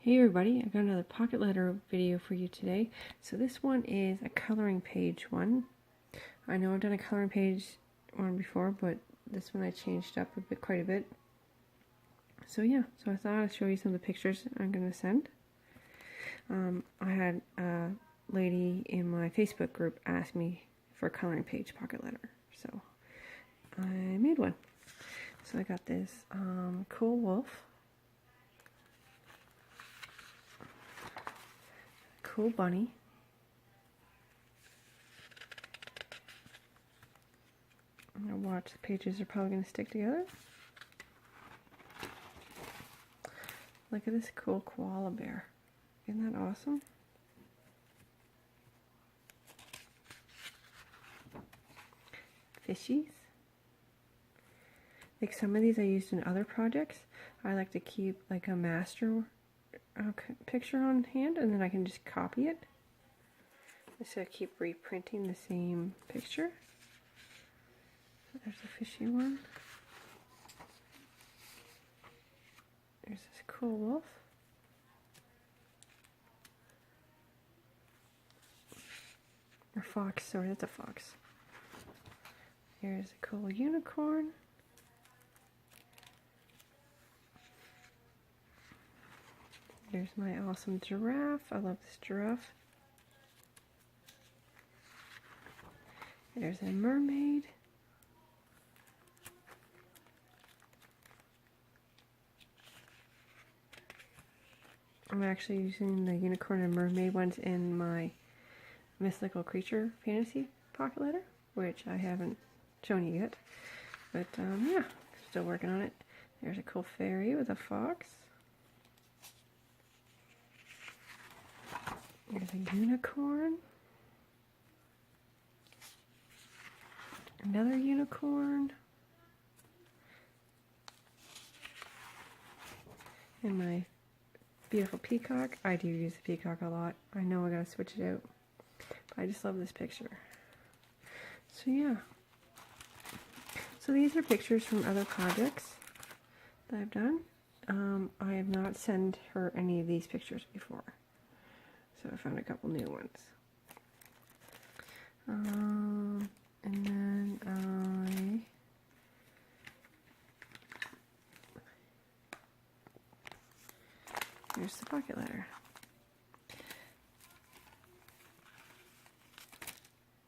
Hey everybody, I got another pocket letter video for you today. So this one is a coloring page one. I know I've done a coloring page one before, but this one I changed up quite a bit. So yeah, so I thought I'd show you some of the pictures I'm going to send. I had a lady in my Facebook group ask me for a coloring page pocket letter, so I made one. So I got this cool wolf, cool bunny, I'm going to watch the pages are probably going to stick together. Look at this cool koala bear. Isn't that awesome? Fishies. Like some of these I used in other projects. I like to keep like a master picture on hand and then I can just copy it. So I keep reprinting the same picture. There's a fishy one. There's this cool wolf. Or fox, sorry, that's a fox. Here's a cool unicorn. There's my awesome giraffe. I love this giraffe. There's a mermaid. I'm actually using the unicorn and mermaid ones in my mythical creature fantasy pocket letter, which I haven't shown you yet. But yeah, still working on it. There's a cool fairy with a fox. There's a unicorn. Another unicorn. And my beautiful peacock. I do use the peacock a lot. I know I gotta switch it out. But I just love this picture. So yeah. So these are pictures from other projects that I've done. I have not sent her any of these pictures before. So I found a couple new ones. And then here's the pocket letter.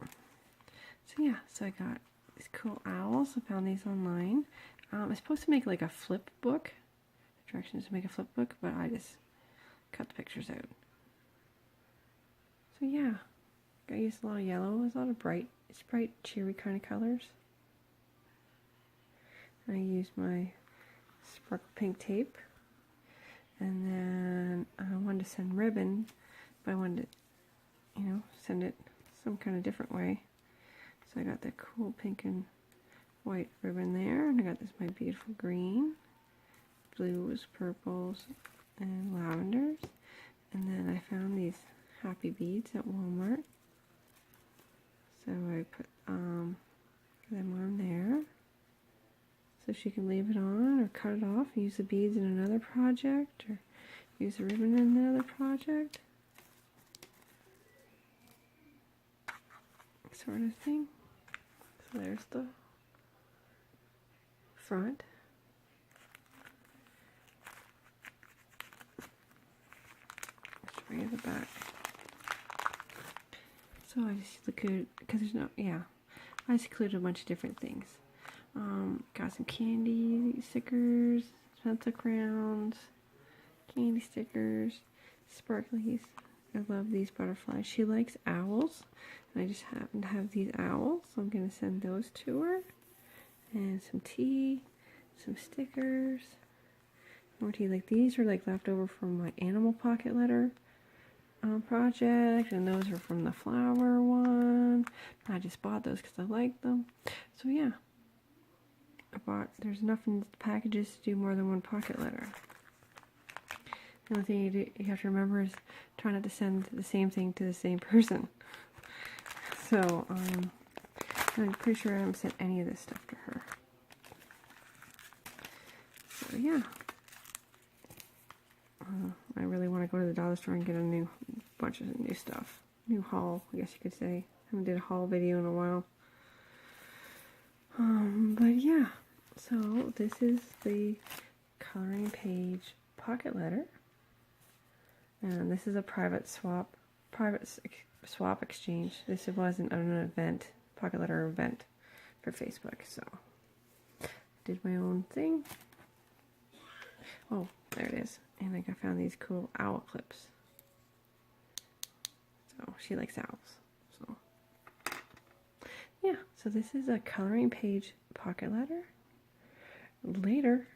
So yeah, so I got these cool owls. I found these online. I'm supposed to make like a flip book. Directions to make a flip book, but I just cut the pictures out. So yeah, I used a lot of yellow. There's a lot of bright, cheery kind of colors. I used my sparkle pink tape. And then I wanted to send ribbon, but I wanted to, send it some kind of different way. So I got the cool pink and white ribbon there, and I got this my beautiful green, blues, purples, and lavenders. And then I found these happy beads at Walmart. So I put them on there. So she can leave it on or cut it off, use the beads in another project, or use the ribbon in another project. Sort of thing. So there's the front. Show you the back. So I just included, because there's no, I just included a bunch of different things. Got some candy stickers, pencil crowns, candy stickers, sparklies. I love these butterflies. She likes owls, and I just happen to have these owls, so I'm going to send those to her. And some tea, some stickers, more tea. Like these are like leftover from my animal pocket letter project, and those are from the flower one. I just bought those because I like them. So yeah. There's enough in the packages to do more than one pocket letter. The only thing you have to remember is try not to send the same thing to the same person. So, I'm pretty sure I haven't sent any of this stuff to her. So, yeah. I really want to go to the dollar store and get a new bunch of new stuff. New haul, I guess you could say. I haven't did a haul video in a while. But yeah, so this is the coloring page pocket letter. And this is a private swap exchange. This wasn't an event, pocket letter event for Facebook, so did my own thing. Oh, there it is. And I found these cool owl clips. So she likes owls. So yeah, so this is a coloring page pocket letter. Later.